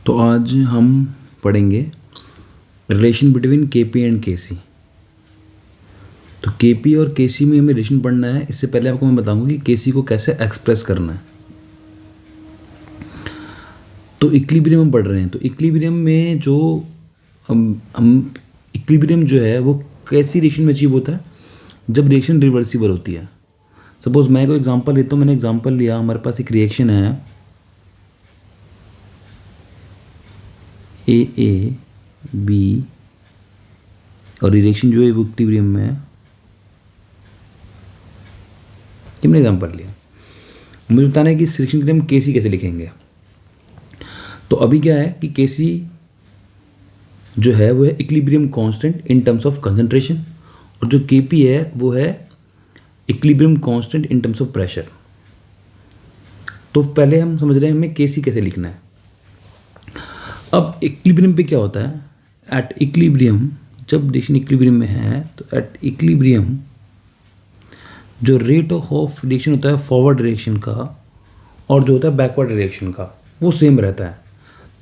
तो आज हम पढ़ेंगे रिलेशन बिटवीन केपी एंड केसी। तो केपी और केसी में हमें रिलेशन पढ़ना है। इससे पहले आपको मैं बताऊंगा कि केसी को कैसे एक्सप्रेस करना है। तो इक्विलिब्रियम हम पढ़ रहे हैं। तो इक्विलिब्रियम में जो हम इक्विलिब्रियम जो है वो कैसी रिएक्शन में अचीव होता है, जब रिएक्शन रिवर्सिबल होती है। सपोज मैं कोई एग्जांपल लेता हूँ। मैंने एग्जांपल लिया, हमारे पास एक रिएक्शन है ए बी, और रिएक्शन जो है वो इक्विलिब्रियम में है। ये मैंने एग्जांपल लिया। मुझे बताना है कि इस रिएक्शन के लिए हम केसी कैसे लिखेंगे। तो अभी क्या है कि केसी जो है वो है equilibrium constant in terms of concentration, और जो केपी है वो है equilibrium constant in terms of pressure. तो पहले हम समझ रहे हैं हमें केसी कैसे लिखना है। अब इक्विलिब्रियम पे क्या होता है, एट इक्विलिब्रियम जब रिएक्शन इक्विलिब्रियम में है तो एट इक्विलिब्रियम जो रेट ऑफ रिएक्शन होता है फॉरवर्ड रिएक्शन का और जो होता है बैकवर्ड रिएक्शन का वो सेम रहता है।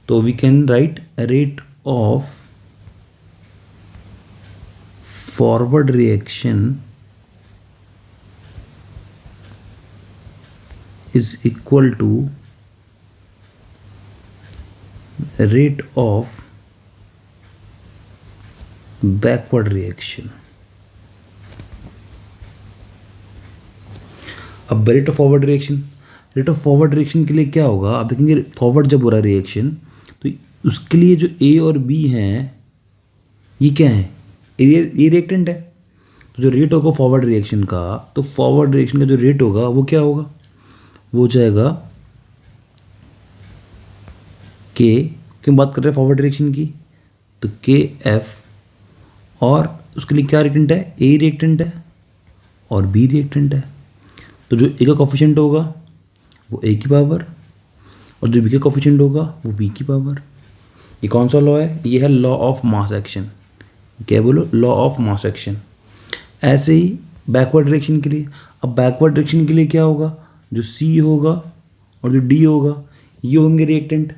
तो we can write rate of forward reaction is equal to rate of backward reaction। अब रेट ऑफ फॉरवर्ड रिएक्शन के लिए क्या होगा, आप देखेंगे फॉरवर्ड जब हो रहा है रिएक्शन तो उसके लिए जो ए और बी हैं ये क्या है, ये रिएक्टेंट है। तो जो रेट होगा फॉरवर्ड रिएक्शन का, तो फॉरवर्ड रिएक्शन का जो रेट होगा वो क्या होगा, वो हो जाएगा के, क्यों बात कर रहे हैं फॉरवर्ड डायरेक्शन की, तो के एफ, और उसके लिए क्या रिएक्टेंट है, ए रिएक्टेंट है और बी रिएक्टेंट है। तो जो ए का कोफिशिएंट होगा वो ए की पावर, और जो बी का कोफिशिएंट होगा वो बी की पावर। ये कौन सा लॉ है, ये है लॉ ऑफ मास एक्शन। क्या बोलो, लॉ ऑफ मास एक्शन। ऐसे ही बैकवर्ड डायरेक्शन के लिए, अब बैकवर्ड डायरेक्शन के लिए क्या होगा, जो सी होगा और जो डी होगा ये होंगे रिएक्टेंट।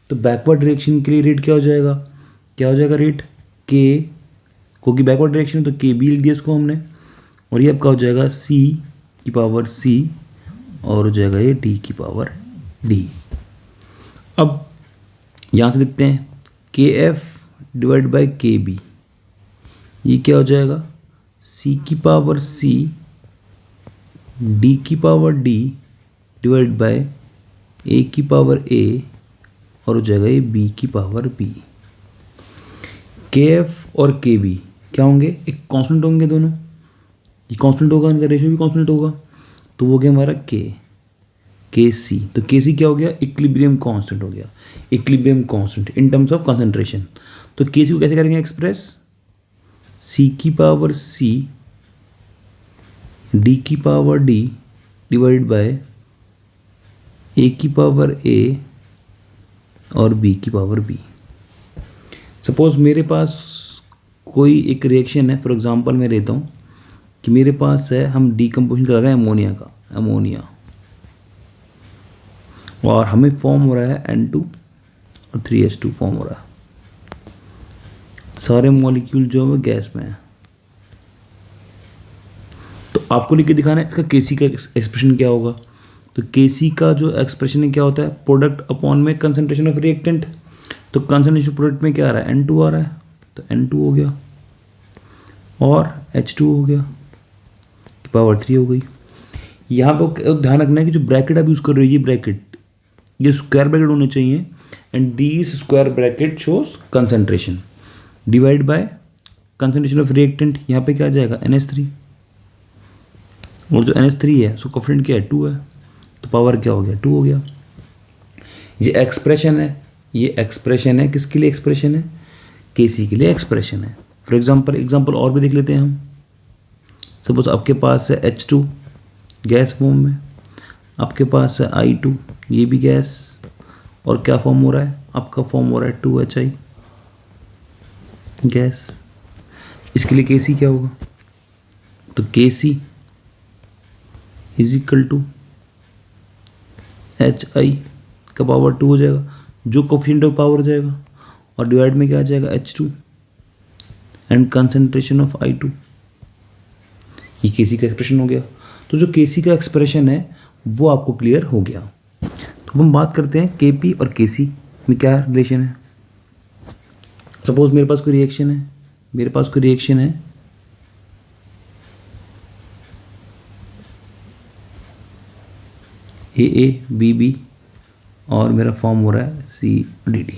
तो बैकवर्ड डायरेक्शन के लिए रेट क्या हो जाएगा रेट के, क्योंकि बैकवर्ड डायरेक्शन है तो के बी लिख दिया इसको हमने, और ये आपका हो जाएगा सी की पावर सी, और हो जाएगा ये डी की पावर डी। अब यहाँ से देखते हैं के एफ डिवाइड बाई के बी, ये क्या हो जाएगा, सी की पावर सी डी की पावर डी डिवाइड बाय ए की पावर ए, और हो जाएगा ये बी की पावर बी। के एफ और के बी क्या होंगे, एक कांस्टेंट होंगे दोनों, ये कांस्टेंट होगा, इनका रेशियो भी कांस्टेंट होगा। तो वो गया हमारा के सी। तो के सी क्या हो गया, इक्विलिब्रियम कांस्टेंट हो गया, equilibrium constant in terms of concentration. तो के सी को कैसे करेंगे एक्सप्रेस, सी की पावर सी डी की पावर डी डिवाइड बाय ए की पावर ए और बी की पावर बी। सपोज मेरे पास कोई एक रिएक्शन है, फॉर एग्जांपल मैं लेता हूँ कि मेरे पास है, हम डीकम्पोजिशन करा रहे हैं अमोनिया का, अमोनिया, और हमें फॉर्म हो रहा है N2 और 3H2 फॉर्म हो रहा है। सारे मॉलिक्यूल जो है गैस में है। तो आपको लिख के दिखाना है इसका केसी का एक्सप्रेशन क्या होगा। तो केसी का जो एक्सप्रेशन है क्या होता है, प्रोडक्ट अपॉन में कंसंट्रेशन ऑफ रिएक्टेंट। तो कंसंट्रेशन प्रोडक्ट में क्या आ रहा है, N2 आ रहा है, तो N2 हो गया और H2 हो गया, पावर 3 हो गई। यहाँ पर ध्यान रखना है कि जो ब्रैकेट आप यूज़ कर रहे हो, ये ब्रैकेट, ये स्क्वायर ब्रैकेट होने चाहिए, and this square bracket shows concentration divide by concentration of reactant. यहाँ पे क्या आ जाएगा, NH3, और जो NH3 है उसका कोफिशिएंट क्या है, 2 है, तो पावर क्या हो गया, 2 हो गया। ये एक्सप्रेशन है, ये एक्सप्रेशन है, किसके लिए एक्सप्रेशन है, केसी के लिए एक्सप्रेशन है। फॉर एग्जांपल और भी देख लेते हैं हम। सपोज आपके पास है H2 गैस फॉर्म में, आपके पास है I2 ये भी गैस, और क्या फॉर्म हो रहा है, आपका फॉर्म हो रहा है 2HI गैस। इसके लिए केसी क्या होगा, तो केसी इज इक्वल टू HI का पावर 2 हो जाएगा, जो कोफिशिएंट ऑफ पावर हो जाएगा, और डिवाइड में क्या आ जाएगा H2 and concentration of I2। ये केसी का एक्सप्रेशन हो गया। तो जो केसी का एक्सप्रेशन है वो आपको क्लियर हो गया। तो हम बात करते हैं केपी और केसी में क्या रिलेशन है। सपोज मेरे पास कोई रिएक्शन है, AA, BB और मेरा फॉर्म हो रहा है CDD।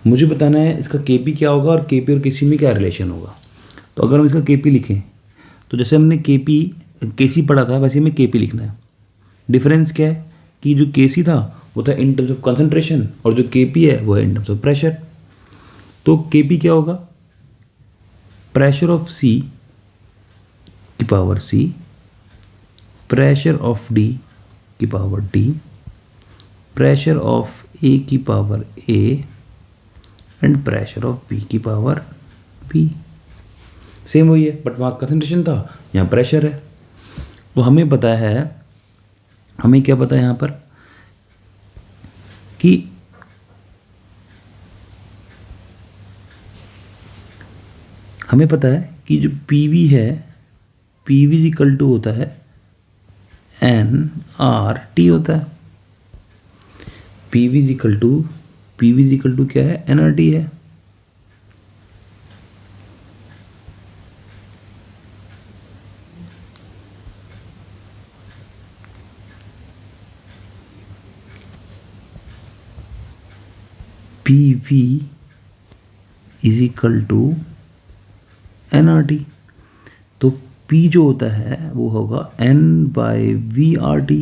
मुझे बताना है इसका केपी क्या होगा और केपी और केसी में क्या रिलेशन होगा। तो अगर हम इसका केपी लिखें तो जैसे हमने केसी पढ़ा था वैसे हमें केपी लिखना है। डिफरेंस क्या है कि जो केसी था वो था इन टर्म्स ऑफ कंसंट्रेशन और जो केपी है वो है इन टर्म्स ऑफ प्रेशर। तो केपी क्या होगा, प्रेशर ऑफ C की power C, pressure of D की power D, pressure of A की power A and pressure of B की पावर B। सेम वही है, बट वहाँ कंसंट्रेशन था, यहाँ प्रेशर है। तो हमें क्या पता है यहाँ पर कि हमें पता है कि जो PV है, PV इक्वल टू होता है nRT होता है। PV इक्वल टू क्या है, nRT है। PV is equal to nRT। तो P जो होता है वो होगा N/V/RT।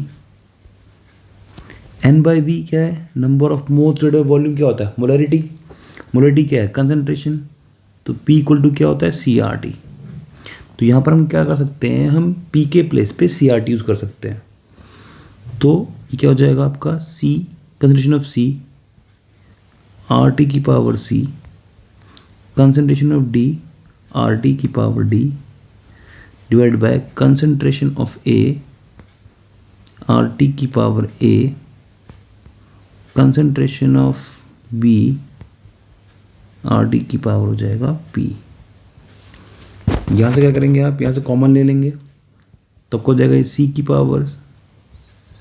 N/V क्या है, number of moles divided by volume क्या होता है, मोलरिटी क्या है, कंसंट्रेशन। तो P इक्वल टू क्या होता है, CRT। तो यहाँ पर हम क्या कर सकते हैं, हम P के प्लेस पे CRT यूज़ कर सकते हैं। तो ये क्या हो जाएगा आपका, C concentration of C, RT की power C, concentration of D, RT की power D divide by concentration of A, RT की power A, concentration of B, RT की पावर हो जाएगा P। यहाँ से क्या करेंगे आप, यहाँ से कॉमन ले लेंगे तो आपको हो जाएगा C की power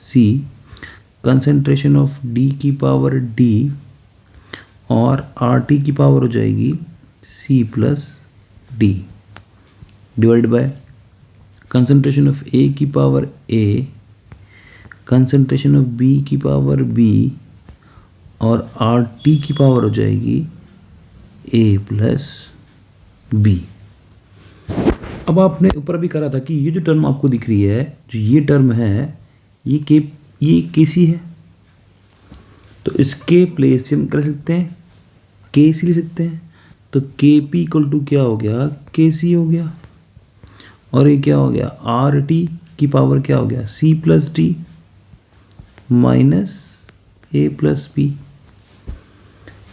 C, concentration of D की पावर D और RT की पावर हो जाएगी C plus D divide by concentration of A की power A, concentration of B की पावर B और RT की पावर हो जाएगी A प्लस B। अब आपने ऊपर भी करा था कि ये जो टर्म आपको दिख रही है, जो ये टर्म है, ये केसी है। तो इसके प्लेस पे हम कर सकते हैं केसी ले सकते हैं। तो KP इक्वल टू क्या हो गया, KC हो गया। और ये क्या हो गया, RT की पावर क्या हो गया, C plus D minus A plus B।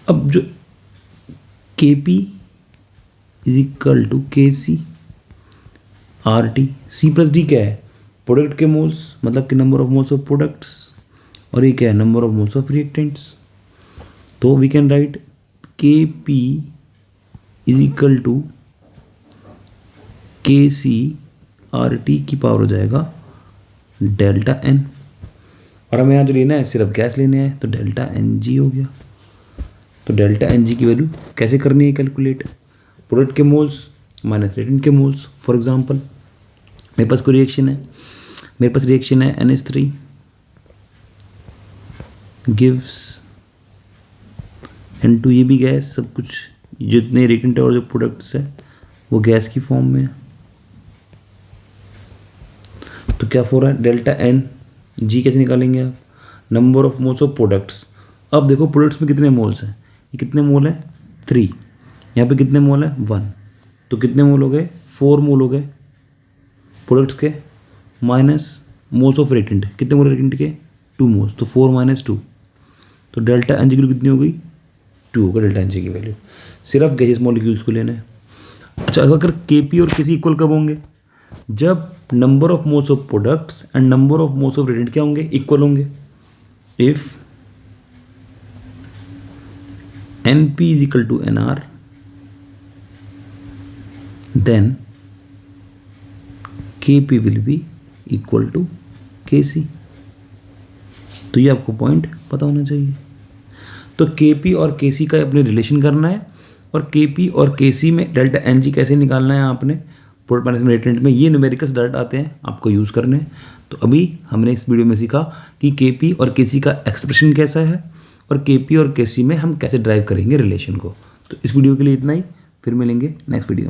अब जो KP is equal to KC RT, C plus D क्या है, प्रोडक्ट के मोल्स, मतलब कि number of moles of products, और ये क्या है, number of moles of reactants. तो we can write KP is equal to KC RT की पावर हो जाएगा डेल्टा N। और हमें यहाँ जो लेना है सिर्फ गैस लेने हैं, तो डेल्टा NG हो गया। तो डेल्टा NG की वैल्यू कैसे करनी है कैलकुलेट, प्रोडक्ट के मोल्स माइनस रिएक्टेंट के मोल्स। फॉर एग्जांपल मेरे पास कोई रिएक्शन है NH3 गिव्स N2, ये भी गैस, सब कुछ जितने रिएक्टेंट और जो प्रोडक्ट्स है वो गैस की फॉर्म में है। तो क्या हो रहा है, डेल्टा NG कैसे निकालेंगे आप, number of moles of products. अब देखो प्रोडक्ट्स में कितने मोल्स हैं, ये कितने मोल है 3, यहाँ पे कितने मोल है 1, तो कितने मोल हो गए 4 मोल हो गए प्रोडक्ट्स के, माइनस मोल्स ऑफ रिएक्टेंट, कितने मोल रिएक्टेंट के 2 मोल्स, तो 4 माइनस 2, तो डेल्टा NG की वैल्यू कितनी हो गई 2 होगा डेल्टा NG की वैल्यू। सिर्फ गैसेस मॉलिक्यूल्स को लेना है। अच्छा, अगर KP और KC इक्वल कब होंगे, जब number of moles of products and number of moles of reactant क्या होंगे, इक्वल होंगे। If NP is equal to NR, then KP will be equal to KC। तो ये आपको पॉइंट पता होना चाहिए। तो KP और KC का अपने रिलेशन करना है, और KP और KC में डेल्टा NG कैसे निकालना है आपने प्रोडक्ट मैनेजमेंट रिएक्टेंट में, ये न्यूमेरिकल्स डायरेक्ट आते हैं, आपको यूज़ करने हैं। तो अभी हमने इस वीडियो में सीखा कि KP और KC का एक्सप्रेशन कैसा है, और KP और KC में हम कैसे ड्राइव करेंगे रिलेशन को। तो इस वीडियो के लिए इतना ही, फिर मिलेंगे नेक्स्ट वीडियो में।